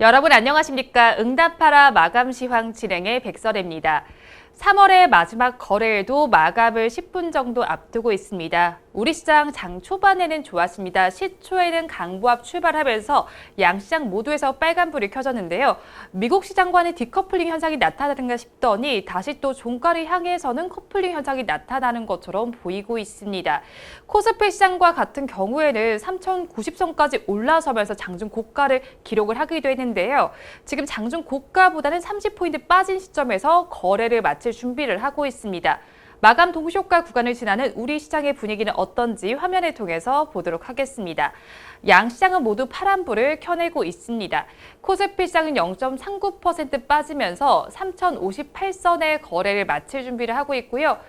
여러분 안녕하십니까? 응답하라 마감 시황 진행의 백설혜입니다. 3월의 마지막 거래일도 마감을 10분 정도 앞두고 있습니다. 우리 시장 장 초반에는 좋았습니다. 시초에는 강보합 출발하면서 양시장 모두에서 빨간불이 켜졌는데요. 미국 시장과는 디커플링 현상이 나타나는가 싶더니 다시 또 종가를 향해서는 커플링 현상이 나타나는 것처럼 보이고 있습니다. 코스피 시장과 같은 경우에는 3,090선까지 올라서면서 장중 고가를 기록을 하기도 했는데요. 지금 장중 고가보다는 30포인트 빠진 시점에서 거래를 마칠 준비를 하고 있습니다. 마감 동시효과 구간을 지나는 우리 시장의 분위기는 어떤지 화면을 통해서 보도록 하겠습니다. 양시장은 모두 파란불을 켜내고 있습니다. 코스피 시장은 0.39% 빠지면서 3,058선의 거래를 마칠 준비를 하고 있고요.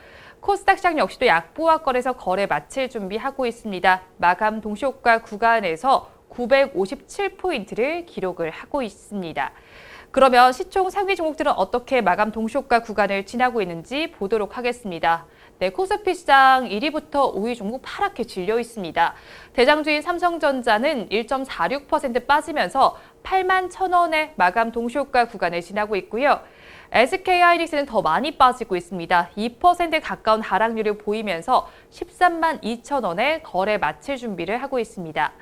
코스닥 시장 역시도 약보합권에서 거래 마칠 준비하고 있습니다. 마감 동시효과 구간에서 957포인트를 기록을 하고 있습니다. 그러면 시총 상위 종목들은 어떻게 마감 동시효과 구간을 지나고 있는지 보도록 하겠습니다. 네, 코스피 시장 1위부터 5위 종목 파랗게 질려 있습니다. 대장주인 삼성전자는 1.46% 빠지면서 81,000원의 마감 동시효과 구간을 지나고 있고요. SK하이닉스는 더 많이 빠지고 있습니다. 2% 가까운 하락률을 보이면서 132,000원에 거래 마칠 준비를 하고 있습니다.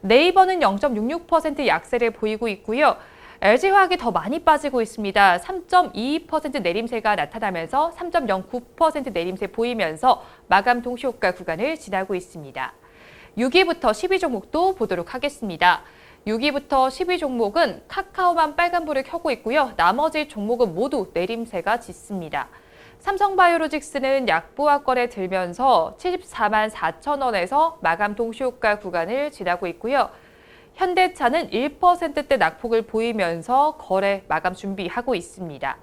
네이버는 0.66% 약세를 보이고 있고요. LG화학이 더 많이 빠지고 있습니다. 3.22% 내림세가 나타나면서 3.09% 내림세 보이면서 마감 동시효과 구간을 지나고 있습니다. 6위부터 10위 종목도 보도록 하겠습니다. 6위부터 10위 종목은 카카오만 빨간불을 켜고 있고요. 나머지 종목은 모두 내림세가 짙습니다. 삼성바이오로직스는 약보합권에 들면서 744,000원에서 마감 동시효과 구간을 지나고 있고요. 현대차는 1%대 낙폭을 보이면서 거래 마감 준비하고 있습니다.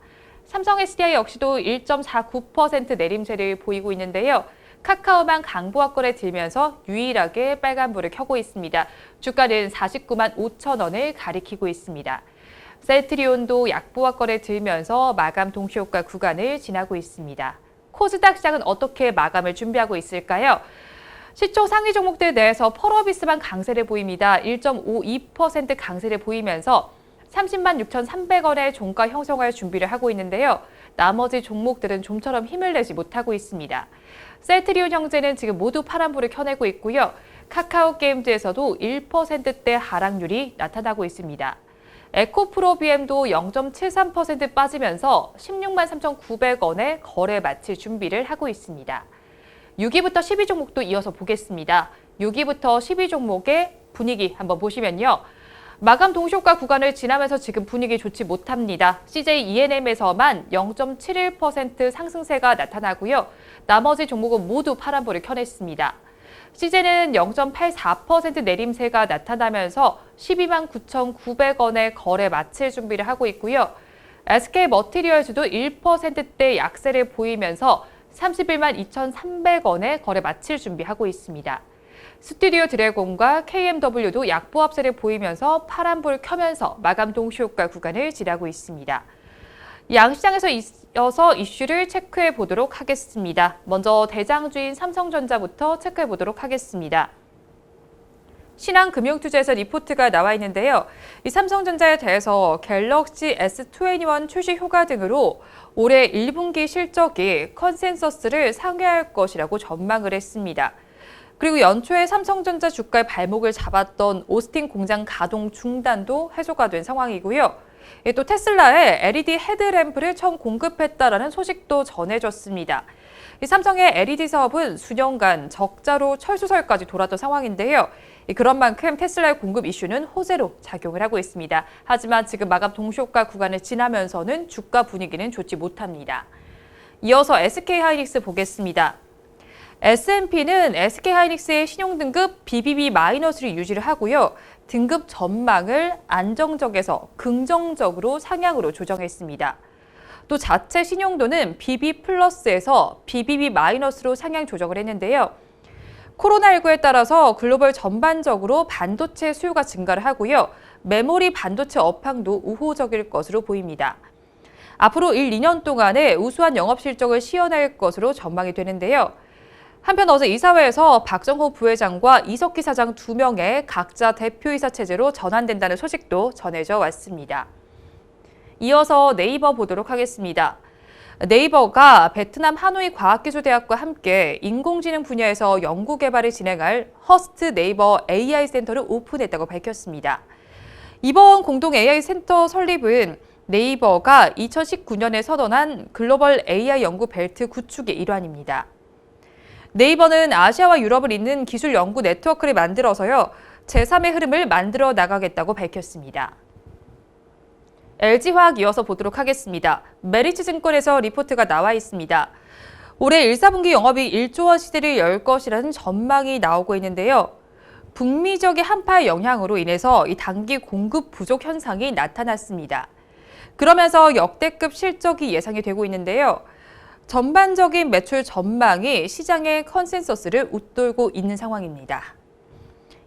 삼성 SDI 역시도 1.49% 내림세를 보이고 있는데요. 카카오만 강보합권에 들면서 유일하게 빨간불을 켜고 있습니다. 주가는 49만 5천원을 가리키고 있습니다. 셀트리온도 약보합권에 들면서 마감 동시효과 구간을 지나고 있습니다. 코스닥 시장은 어떻게 마감을 준비하고 있을까요? 시총 상위 종목들 내에서 펄어비스만 강세를 보입니다. 1.52% 강세를 보이면서 30만 6,300원의 종가 형성할 준비를 하고 있는데요. 나머지 종목들은 좀처럼 힘을 내지 못하고 있습니다. 셀트리온 형제는 지금 모두 파란불을 켜내고 있고요. 카카오게임즈에서도 1%대 하락률이 나타나고 있습니다. 에코프로비엠도 0.73% 빠지면서 16만 3,900원에 거래 마칠 준비를 하고 있습니다. 6위부터 10위 종목도 이어서 보겠습니다. 6위부터 10위 종목의 분위기 한번 보시면요. 마감 동시효과 구간을 지나면서 지금 분위기 좋지 못합니다. CJ ENM에서만 0.71% 상승세가 나타나고요. 나머지 종목은 모두 파란불을 켜냈습니다. CJ는 0.84% 내림세가 나타나면서 12만 9,900원에 거래 마칠 준비를 하고 있고요. SK머티리얼즈도 1%대 약세를 보이면서 31만 2,300원에 거래 마칠 준비하고 있습니다. 스튜디오 드래곤과 KMW도 약보합세를 보이면서 파란불 켜면서 마감 동시효과 구간을 지나고 있습니다. 양시장에서 이어서 이슈를 체크해 보도록 하겠습니다. 먼저 대장주인 삼성전자부터 체크해 보도록 하겠습니다. 신한금융투자에서 리포트가 나와 있는데요. 이 삼성전자에 대해서 갤럭시 S21 출시 효과 등으로 올해 1분기 실적이 컨센서스를 상회할 것이라고 전망을 했습니다. 그리고 연초에 삼성전자 주가의 발목을 잡았던 오스틴 공장 가동 중단도 해소가 된 상황이고요. 또 테슬라에 LED 헤드램프를 처음 공급했다라는 소식도 전해졌습니다. 이 삼성의 LED 사업은 수년간 적자로 철수설까지 돌았던 상황인데요. 그런 만큼 테슬라의 공급 이슈는 호재로 작용을 하고 있습니다. 하지만 지금 마감 동시효과 구간을 지나면서는 주가 분위기는 좋지 못합니다. 이어서 SK하이닉스 보겠습니다. S&P는 SK하이닉스의 신용등급 BBB-를 유지를 하고요. 등급 전망을 안정적에서 긍정적으로 상향으로 조정했습니다. 또 자체 신용도는 BB+에서 BBB-로 상향 조정을 했는데요. 코로나19에 따라서 글로벌 전반적으로 반도체 수요가 증가를 하고요. 메모리 반도체 업황도 우호적일 것으로 보입니다. 앞으로 1, 2년 동안에 우수한 영업 실적을 시현할 것으로 전망이 되는데요. 한편 어제 이사회에서 박정호 부회장과 이석기 사장 2명의 각자 대표이사 체제로 전환된다는 소식도 전해져 왔습니다. 이어서 네이버 보도록 하겠습니다. 네이버가 베트남 하노이 과학기술대학과 함께 인공지능 분야에서 연구개발을 진행할 허스트 네이버 AI 센터를 오픈했다고 밝혔습니다. 이번 공동 AI 센터 설립은 네이버가 2019년에 서던한 글로벌 AI 연구 벨트 구축의 일환입니다. 네이버는 아시아와 유럽을 잇는 기술 연구 네트워크를 만들어서요, 제3의 흐름을 만들어 나가겠다고 밝혔습니다. LG화학 이어서 보도록 하겠습니다. 메리츠증권에서 리포트가 나와 있습니다. 올해 1, 4분기 영업이 1조 원 시대를 열 것이라는 전망이 나오고 있는데요. 북미 지역의 한파의 영향으로 인해서 이 단기 공급 부족 현상이 나타났습니다. 그러면서 역대급 실적이 예상이 되고 있는데요. 전반적인 매출 전망이 시장의 컨센서스를 웃돌고 있는 상황입니다.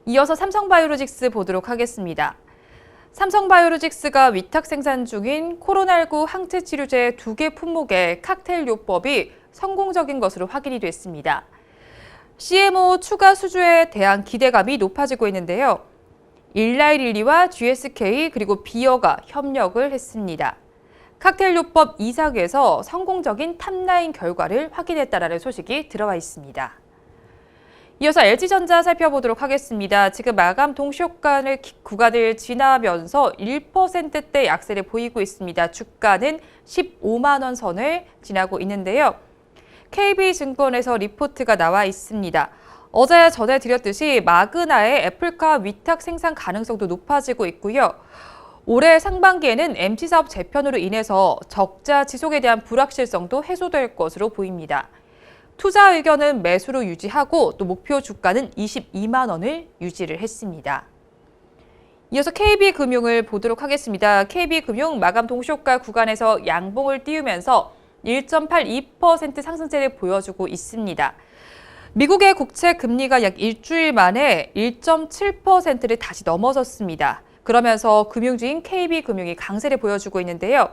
이어서 삼성바이오로직스 보도록 하겠습니다. 삼성바이오로직스가 위탁 생산 중인 코로나19 항체 치료제 2개 품목의 칵테일 요법이 성공적인 것으로 확인이 됐습니다. CMO 추가 수주에 대한 기대감이 높아지고 있는데요. 일라이릴리와 GSK 그리고 비어가 협력을 했습니다. 칵테일 요법 이사회에서 성공적인 탑라인 결과를 확인했다라는 소식이 들어와 있습니다. 이어서 LG전자 살펴보도록 하겠습니다. 지금 마감 동시효과를 구간을 지나면서 1%대 약세를 보이고 있습니다. 주가는 15만 원 선을 지나고 있는데요. KB증권에서 리포트가 나와 있습니다. 어제 전해드렸듯이 마그나의 애플카 위탁 생산 가능성도 높아지고 있고요. 올해 상반기에는 MT 사업 재편으로 인해서 적자 지속에 대한 불확실성도 해소될 것으로 보입니다. 투자 의견은 매수로 유지하고 또 목표 주가는 22만 원을 유지를 했습니다. 이어서 KB금융을 보도록 하겠습니다. KB금융 마감 동시효과 구간에서 양봉을 띄우면서 1.82% 상승세를 보여주고 있습니다. 미국의 국채 금리가 약 일주일 만에 1.7%를 다시 넘어섰습니다. 그러면서 금융주인 KB금융이 강세를 보여주고 있는데요.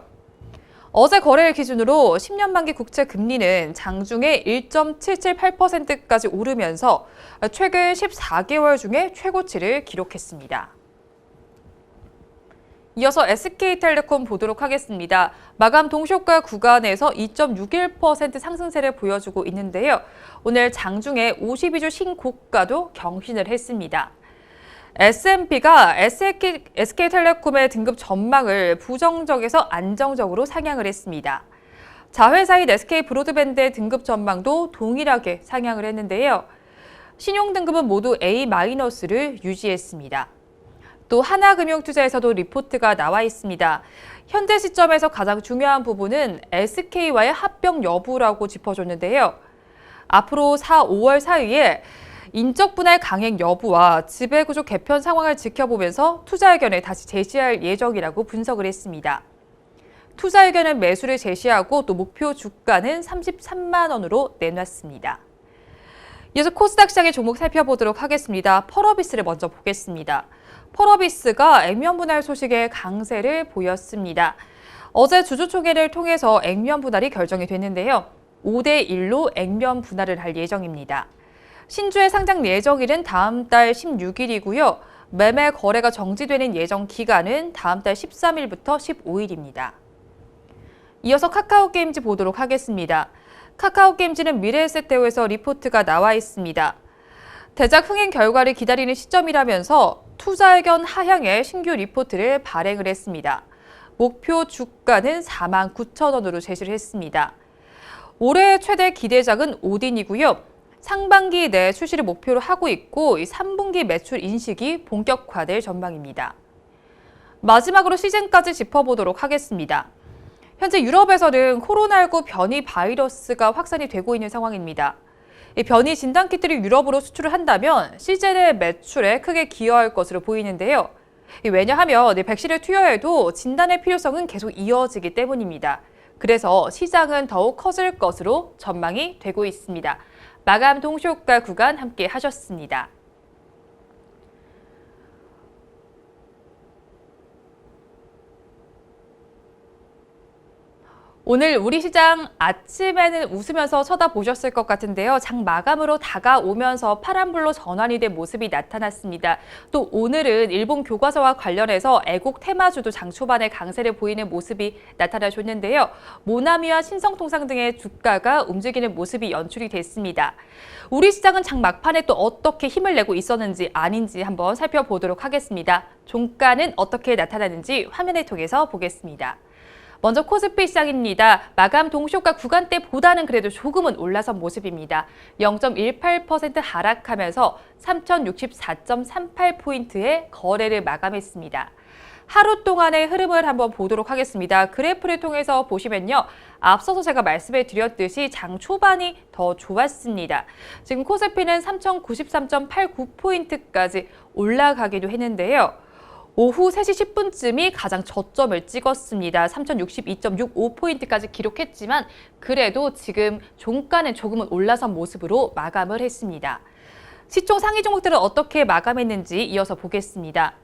어제 거래일 기준으로 10년 만기 국채 금리는 장중에 1.778%까지 오르면서 최근 14개월 중에 최고치를 기록했습니다. 이어서 SK텔레콤 보도록 하겠습니다. 마감 동시효과 구간에서 2.61% 상승세를 보여주고 있는데요. 오늘 장중에 52주 신고가도 경신을 했습니다. S&P가 SK텔레콤의 등급 전망을 부정적에서 안정적으로 상향을 했습니다. 자회사인 SK브로드밴드의 등급 전망도 동일하게 상향을 했는데요. 신용등급은 모두 A-를 유지했습니다. 또 하나금융투자에서도 리포트가 나와 있습니다. 현재 시점에서 가장 중요한 부분은 SK와의 합병 여부라고 짚어줬는데요. 앞으로 4, 5월 사이에 인적 분할 강행 여부와 지배구조 개편 상황을 지켜보면서 투자 의견을 다시 제시할 예정이라고 분석을 했습니다. 투자 의견은 매수를 제시하고 또 목표 주가는 33만 원으로 내놨습니다. 이어서 코스닥 시장의 종목 살펴보도록 하겠습니다. 펄어비스를 먼저 보겠습니다. 펄어비스가 액면 분할 소식에 강세를 보였습니다. 어제 주주총회를 통해서 액면 분할이 결정이 됐는데요. 5대1로 액면 분할을 할 예정입니다. 신주의 상장 예정일은 다음 달 16일이고요. 매매 거래가 정지되는 예정 기간은 다음 달 13일부터 15일입니다. 이어서 카카오게임즈 보도록 하겠습니다. 카카오게임즈는 미래에셋대우에서 리포트가 나와 있습니다. 대작 흥행 결과를 기다리는 시점이라면서 투자 의견 하향의 신규 리포트를 발행을 했습니다. 목표 주가는 49,000원으로 제시를 했습니다. 올해 최대 기대작은 오딘이고요. 상반기 내 출시를 목표로 하고 있고 3분기 매출 인식이 본격화될 전망입니다. 마지막으로 시즌까지 짚어보도록 하겠습니다. 현재 유럽에서는 코로나19 변이 바이러스가 확산이 되고 있는 상황입니다. 이 변이 진단키트를 유럽으로 수출을 한다면 시즌의 매출에 크게 기여할 것으로 보이는데요. 왜냐하면 백신을 투여해도 진단의 필요성은 계속 이어지기 때문입니다. 그래서 시장은 더욱 커질 것으로 전망이 되고 있습니다. 마감 동시효과 구간 함께 하셨습니다. 오늘 우리 시장 아침에는 웃으면서 쳐다보셨을 것 같은데요. 장 마감으로 다가오면서 파란불로 전환이 된 모습이 나타났습니다. 또 오늘은 일본 교과서와 관련해서 애국 테마주도 장 초반에 강세를 보이는 모습이 나타나줬는데요. 모나미와 신성통상 등의 주가가 움직이는 모습이 연출이 됐습니다. 우리 시장은 장 막판에 또 어떻게 힘을 내고 있었는지 아닌지 한번 살펴보도록 하겠습니다. 종가는 어떻게 나타나는지 화면을 통해서 보겠습니다. 먼저 코스피 시장입니다. 마감 동시효과 구간대보다는 그래도 조금은 올라선 모습입니다. 0.18% 하락하면서 3064.38포인트의 거래를 마감했습니다. 하루 동안의 흐름을 한번 보도록 하겠습니다. 그래프를 통해서 보시면요. 앞서서 제가 말씀을 드렸듯이 장 초반이 더 좋았습니다. 지금 코스피는 3093.89포인트까지 올라가기도 했는데요. 오후 3시 10분쯤이 가장 저점을 찍었습니다. 3062.65포인트까지 기록했지만 그래도 지금 종가는 조금은 올라선 모습으로 마감을 했습니다. 시총 상위 종목들은 어떻게 마감했는지 이어서 보겠습니다.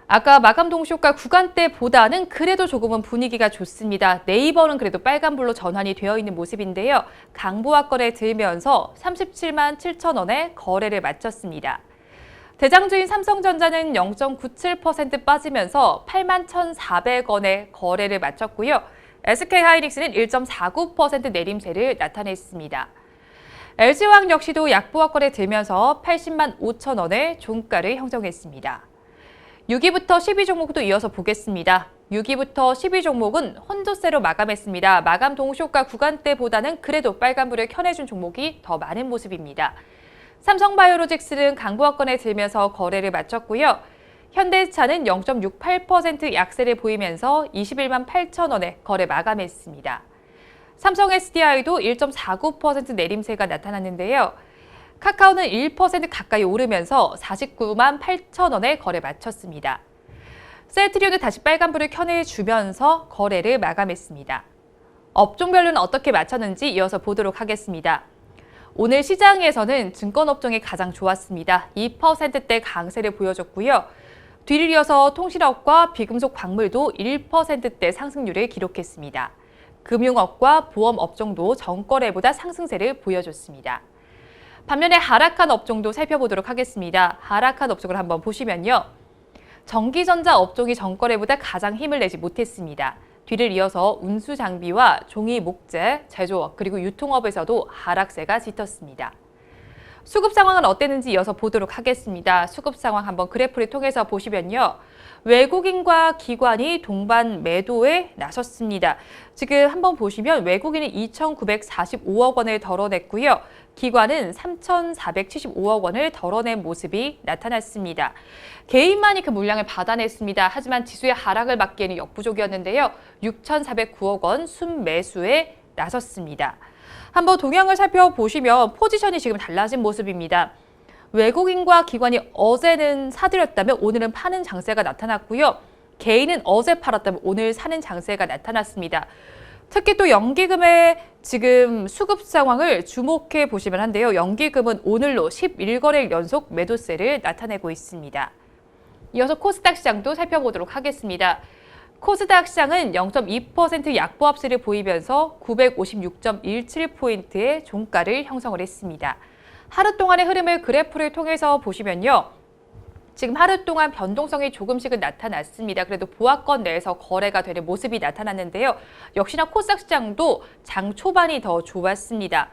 아까 마감 동시효과 구간대보다는 그래도 조금은 분위기가 좋습니다. 네이버는 그래도 빨간불로 전환이 되어 있는 모습인데요. 강보합 거래 들면서 37만 7천 원에 거래를 마쳤습니다. 대장주인 삼성전자는 0.97% 빠지면서 8만 1,400원에 거래를 마쳤고요. SK하이닉스는 1.49% 내림세를 나타냈습니다. LG화학 역시도 약보합 거래 들면서 80만 5천 원의 종가를 형성했습니다. 6위부터 12종목도 이어서 보겠습니다. 6위부터 12종목은 혼조세로 마감했습니다. 마감 동시효과 구간대보다는 그래도 빨간불을 켜내준 종목이 더 많은 모습입니다. 삼성바이오로직스는 강보합권에 들면서 거래를 마쳤고요. 현대차는 0.68% 약세를 보이면서 21만 8천 원에 거래 마감했습니다. 삼성 SDI도 1.49% 내림세가 나타났는데요. 카카오는 1% 가까이 오르면서 49만 8천 원에 거래 마쳤습니다. 셀트리온은 다시 빨간불을 켜내주면서 거래를 마감했습니다. 업종별로는 어떻게 마쳤는지 이어서 보도록 하겠습니다. 오늘 시장에서는 증권업종이 가장 좋았습니다. 2%대 강세를 보여줬고요. 뒤를 이어서 통신업과 비금속 광물도 1%대 상승률을 기록했습니다. 금융업과 보험업종도 전거래보다 상승세를 보여줬습니다. 반면에 하락한 업종도 살펴보도록 하겠습니다. 하락한 업종을 한번 보시면요. 전기전자 업종이 전거래보다 가장 힘을 내지 못했습니다. 뒤를 이어서 운수장비와 종이 목재, 제조업 그리고 유통업에서도 하락세가 짙었습니다. 수급 상황은 어땠는지 이어서 보도록 하겠습니다. 수급 상황 한번 그래프를 통해서 보시면요. 외국인과 기관이 동반 매도에 나섰습니다. 지금 한번 보시면 외국인은 2,945억 원을 덜어냈고요. 기관은 3,475억 원을 덜어낸 모습이 나타났습니다. 개인만이 그 물량을 받아냈습니다. 하지만 지수의 하락을 막기에는 역부족이었는데요. 6,409억 원 순매수에 나섰습니다. 한번 동향을 살펴보시면 포지션이 지금 달라진 모습입니다. 외국인과 기관이 어제는 사들였다면 오늘은 파는 장세가 나타났고요. 개인은 어제 팔았다면 오늘 사는 장세가 나타났습니다. 특히 또 연기금의 지금 수급 상황을 주목해 보시면 한데요. 연기금은 오늘로 11거래일 연속 매도세를 나타내고 있습니다. 이어서 코스닥 시장도 살펴보도록 하겠습니다. 코스닥 시장은 0.2% 약보합세를 보이면서 956.17포인트의 종가를 형성을 했습니다. 하루 동안의 흐름을 그래프를 통해서 보시면요. 지금 하루 동안 변동성이 조금씩은 나타났습니다. 그래도 보합권 내에서 거래가 되는 모습이 나타났는데요. 역시나 코스닥 시장도 장 초반이 더 좋았습니다.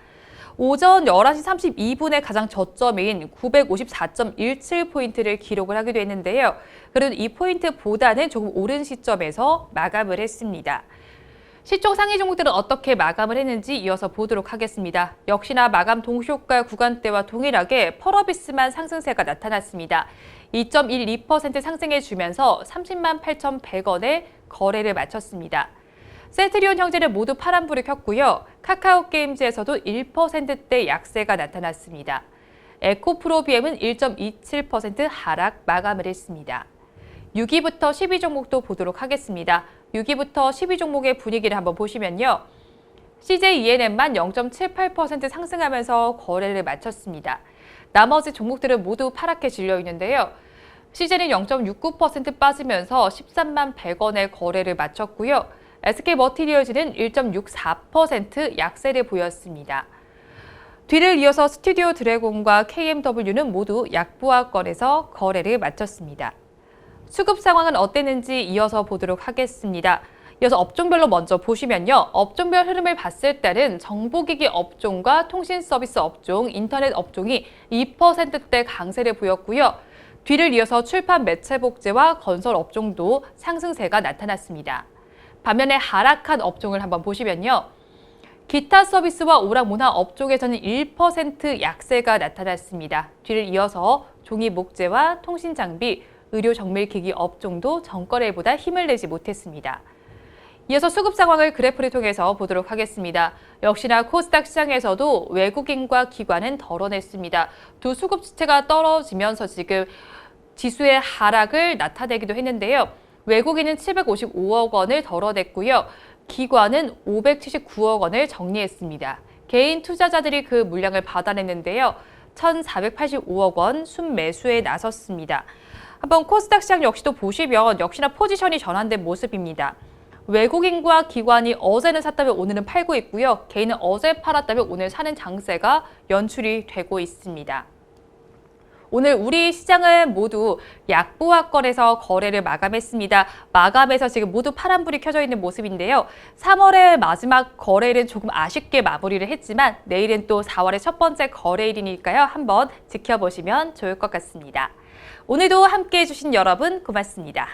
오전 11시 32분에 가장 저점인 954.17포인트를 기록을 하기도 했는데요. 그래도 이 포인트보다는 조금 오른 시점에서 마감을 했습니다. 시총 상위 종목들은 어떻게 마감을 했는지 이어서 보도록 하겠습니다. 역시나 마감 동시효과 구간대와 동일하게 펄어비스만 상승세가 나타났습니다. 2.12% 상승해주면서 30만 8,100원에 거래를 마쳤습니다. 셀트리온 형제는 모두 파란불을 켰고요. 카카오게임즈에서도 1%대 약세가 나타났습니다. 에코프로비엠은 1.27% 하락 마감을 했습니다. 6위부터 12종목도 보도록 하겠습니다. 6위부터 12종목의 분위기를 한번 보시면요. CJENM만 0.78% 상승하면서 거래를 마쳤습니다. 나머지 종목들은 모두 파랗게 질려 있는데요. CJ는 0.69% 빠지면서 13만 100원의 거래를 마쳤고요. SK머티리얼즈는 1.64% 약세를 보였습니다. 뒤를 이어서 스튜디오 드래곤과 KMW는 모두 약보합권에서 거래를 마쳤습니다. 수급 상황은 어땠는지 이어서 보도록 하겠습니다. 이어서 업종별로 먼저 보시면요. 업종별 흐름을 봤을 때는 정보기기 업종과 통신서비스 업종, 인터넷 업종이 2%대 강세를 보였고요. 뒤를 이어서 출판 매체복제와 건설 업종도 상승세가 나타났습니다. 반면에 하락한 업종을 한번 보시면요. 기타 서비스와 오락문화 업종에서는 1% 약세가 나타났습니다. 뒤를 이어서 종이 목재와 통신 장비, 의료 정밀기기 업종도 전거래보다 힘을 내지 못했습니다. 이어서 수급 상황을 그래프를 통해서 보도록 하겠습니다. 역시나 코스닥 시장에서도 외국인과 기관은 덜어냈습니다. 두 수급 지체가 떨어지면서 지금 지수의 하락을 나타내기도 했는데요. 외국인은 755억 원을 덜어냈고요. 기관은 579억 원을 정리했습니다. 개인 투자자들이 그 물량을 받아냈는데요. 1,485억 원 순매수에 나섰습니다. 한번 코스닥 시장 역시도 보시면 역시나 포지션이 전환된 모습입니다. 외국인과 기관이 어제는 샀다면 오늘은 팔고 있고요. 개인은 어제 팔았다면 오늘 사는 장세가 연출이 되고 있습니다. 오늘 우리 시장은 모두 약보합권에서 거래를 마감했습니다. 마감에서 지금 모두 파란불이 켜져 있는 모습인데요. 3월의 마지막 거래일은 조금 아쉽게 마무리를 했지만 내일은 또 4월의 첫 번째 거래일이니까요. 한번 지켜보시면 좋을 것 같습니다. 오늘도 함께해 주신 여러분 고맙습니다.